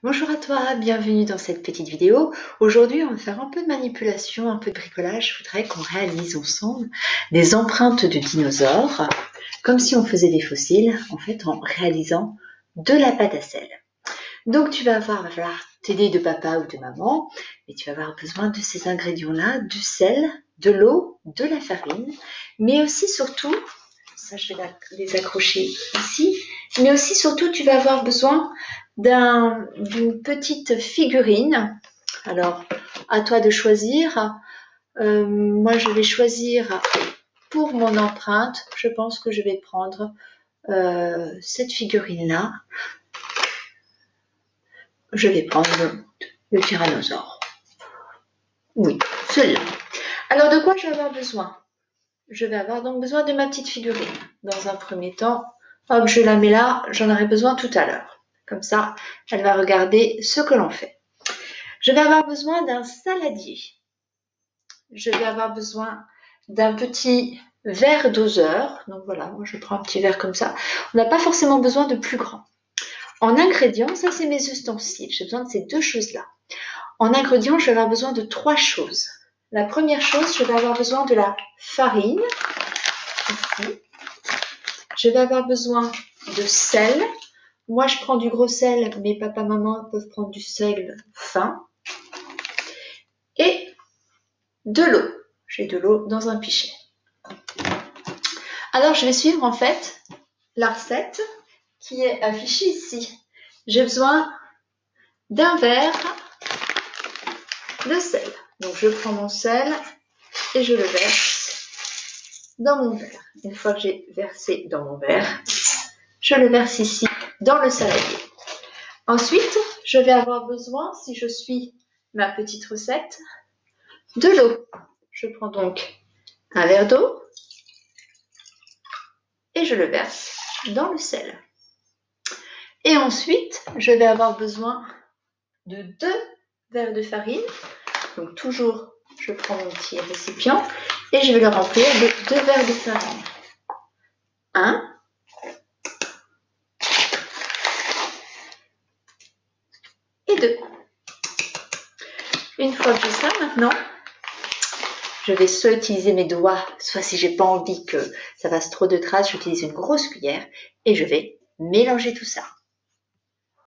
Bonjour à toi, bienvenue dans cette petite vidéo. Aujourd'hui, on va faire un peu de manipulation, un peu de bricolage. Je voudrais qu'on réalise ensemble des empreintes de dinosaures, comme si on faisait des fossiles, en fait, en réalisant de la pâte à sel. Donc, tu vas falloir t'aider de papa ou de maman, et tu vas avoir besoin de ces ingrédients-là, du sel, de l'eau, de la farine, mais aussi surtout, ça je vais les accrocher ici, mais aussi surtout tu vas avoir besoin d'une petite figurine. Alors, à toi de choisir. Moi, je vais choisir pour mon empreinte. Je pense que je vais prendre cette figurine-là. Je vais prendre le tyrannosaure. Oui, celui-là. Alors, de quoi je vais avoir besoin? Je vais avoir donc besoin de ma petite figurine. Dans un premier temps, hop, je la mets là. J'en aurai besoin tout à l'heure. Comme ça, elle va regarder ce que l'on fait. Je vais avoir besoin d'un saladier. Je vais avoir besoin d'un petit verre doseur. Donc voilà, moi je prends un petit verre comme ça. On n'a pas forcément besoin de plus grand. En ingrédients, ça c'est mes ustensiles. J'ai besoin de ces deux choses-là. En ingrédients, je vais avoir besoin de 3 choses. La première chose, je vais avoir besoin de la farine. Ici. Je vais avoir besoin de sel. Moi, je prends du gros sel, mais papa, maman peuvent prendre du sel fin. Et de l'eau. J'ai de l'eau dans un pichet. Alors, je vais suivre en fait la recette qui est affichée ici. J'ai besoin d'un verre de sel. Donc, je prends mon sel et je le verse dans mon verre. Une fois que j'ai versé dans mon verre, je le verse ici dans le saladier. Ensuite, je vais avoir besoin, si je suis ma petite recette, de l'eau. Je prends donc un verre d'eau et je le verse dans le sel. Et ensuite, je vais avoir besoin de 2 verres de farine. Donc toujours, je prends mon petit récipient et je vais le remplir de 2 verres de farine. 1 et 2. Une fois que j'ai ça maintenant, je vais soit utiliser mes doigts, soit si j'ai pas envie que ça fasse trop de traces, j'utilise une grosse cuillère et je vais mélanger tout ça.